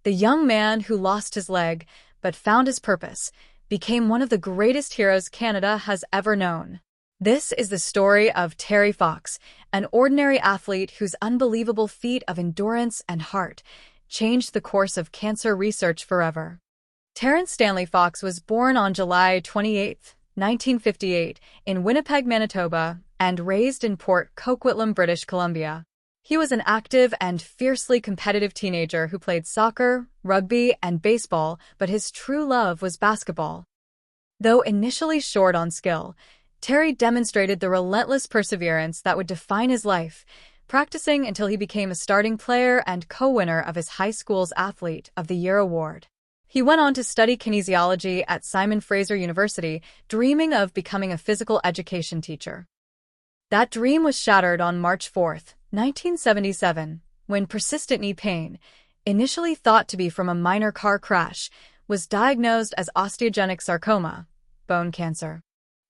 The young man who lost his leg but found his purpose became one of the greatest heroes Canada has ever known. This is the story of Terry Fox, an ordinary athlete whose unbelievable feat of endurance and heart changed the course of cancer research forever. Terrence Stanley Fox was born on July 28, 1958, in Winnipeg, Manitoba, and raised in Port Coquitlam, British Columbia. He was an active and fiercely competitive teenager who played soccer, rugby, and baseball, but his true love was basketball. Though initially short on skill, Terry demonstrated the relentless perseverance that would define his life, practicing until he became a starting player and co-winner of his high school's Athlete of the Year award. He went on to study kinesiology at Simon Fraser University, dreaming of becoming a physical education teacher. That dream was shattered on March 4, 1977, when persistent knee pain, initially thought to be from a minor car crash, was diagnosed as osteogenic sarcoma, bone cancer.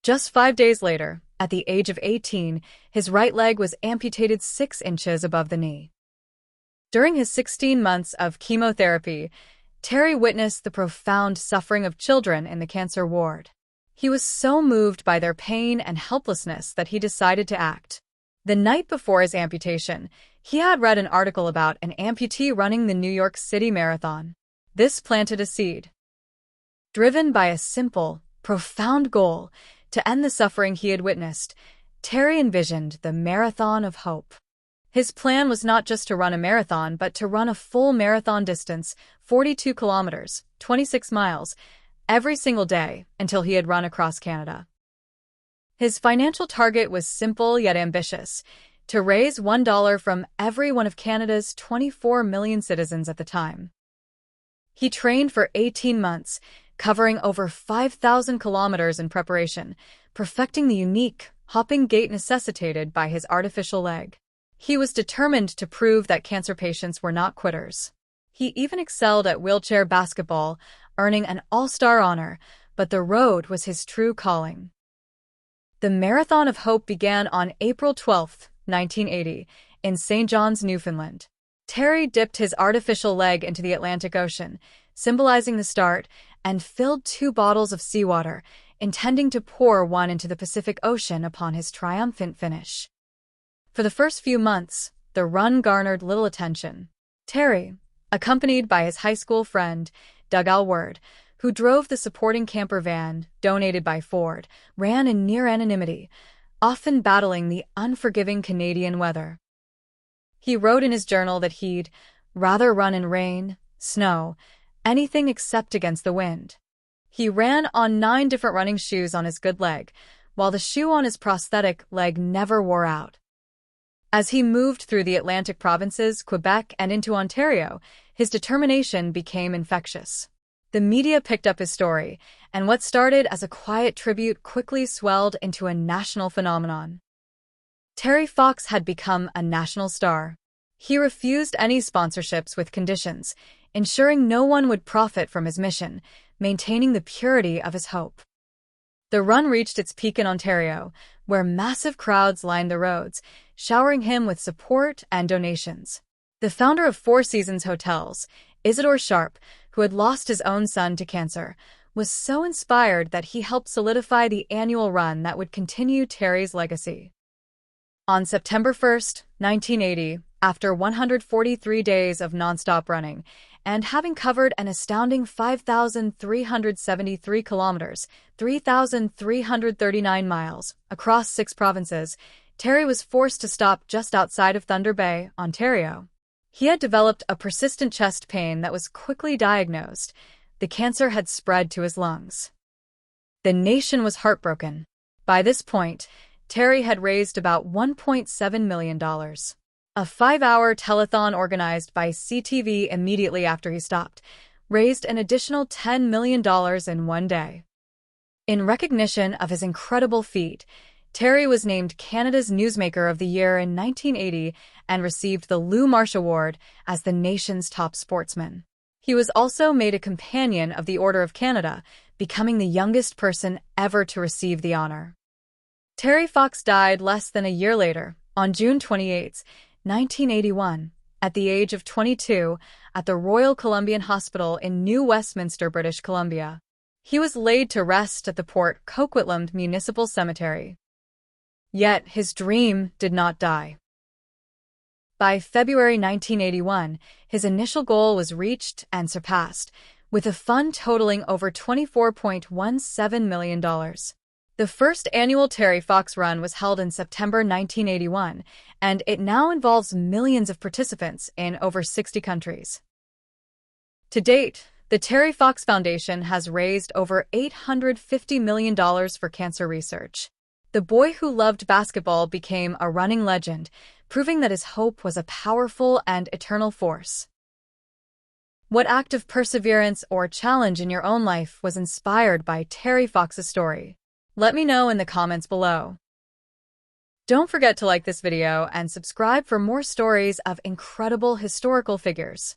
Just 5 days later, at the age of 18, his right leg was amputated 6 inches above the knee. During his 16 months of chemotherapy, Terry witnessed the profound suffering of children in the cancer ward. He was so moved by their pain and helplessness that he decided to act. The night before his amputation, he had read an article about an amputee running the New York City Marathon. This planted a seed. Driven by a simple, profound goal to end the suffering he had witnessed, Terry envisioned the Marathon of Hope. His plan was not just to run a marathon, but to run a full marathon distance, 42 kilometers, 26 miles, every single day until he had run across Canada. His financial target was simple yet ambitious: to raise $1 from every one of Canada's 24 million citizens at the time. He trained for 18 months, covering over 5,000 kilometers in preparation, perfecting the unique, hopping gait necessitated by his artificial leg. He was determined to prove that cancer patients were not quitters. He even excelled at wheelchair basketball, earning an all-star honor, but the road was his true calling. The Marathon of Hope began on April 12, 1980, in St. John's, Newfoundland. Terry dipped his artificial leg into the Atlantic Ocean, symbolizing the start, and filled 2 bottles of seawater, intending to pour one into the Pacific Ocean upon his triumphant finish. For the first few months, the run garnered little attention. Terry, accompanied by his high school friend, Doug Alward, who drove the supporting camper van donated by Ford, ran in near anonymity, often battling the unforgiving Canadian weather. He wrote in his journal that he'd rather run in rain, snow, anything except against the wind. He ran on 9 different running shoes on his good leg, while the shoe on his prosthetic leg never wore out. As he moved through the Atlantic provinces, Quebec, and into Ontario, his determination became infectious. The media picked up his story, and what started as a quiet tribute quickly swelled into a national phenomenon. Terry Fox had become a national star. He refused any sponsorships with conditions, ensuring no one would profit from his mission, maintaining the purity of his hope. The run reached its peak in Ontario, where massive crowds lined the roads, showering him with support and donations. The founder of Four Seasons Hotels, Isidore Sharp, who had lost his own son to cancer, was so inspired that he helped solidify the annual run that would continue Terry's legacy. On September 1, 1980, after 143 days of nonstop running, and having covered an astounding 5,373 kilometers, 3,339 miles, across 6 provinces, Terry was forced to stop just outside of Thunder Bay, Ontario. He had developed a persistent chest pain that was quickly diagnosed. The cancer had spread to his lungs. The nation was heartbroken. By this point, Terry had raised about $1.7 million. A 5-hour telethon organized by CTV immediately after he stopped raised an additional $10 million in one day. In recognition of his incredible feat, Terry was named Canada's Newsmaker of the Year in 1980 and received the Lou Marsh Award as the nation's top sportsman. He was also made a Companion of the Order of Canada, becoming the youngest person ever to receive the honor. Terry Fox died less than a year later, on June 28, 1981, at the age of 22 at the Royal Columbian Hospital in New Westminster, British Columbia. He was laid to rest at the Port Coquitlam Municipal Cemetery. Yet his dream did not die. By February 1981, his initial goal was reached and surpassed, with a fund totaling over $24.17 million. The first annual Terry Fox Run was held in September 1981, and it now involves millions of participants in over 60 countries. To date, the Terry Fox Foundation has raised over $850 million for cancer research. The boy who loved basketball became a running legend, proving that his hope was a powerful and eternal force. What act of perseverance or challenge in your own life was inspired by Terry Fox's story? Let me know in the comments below. Don't forget to like this video and subscribe for more stories of incredible historical figures.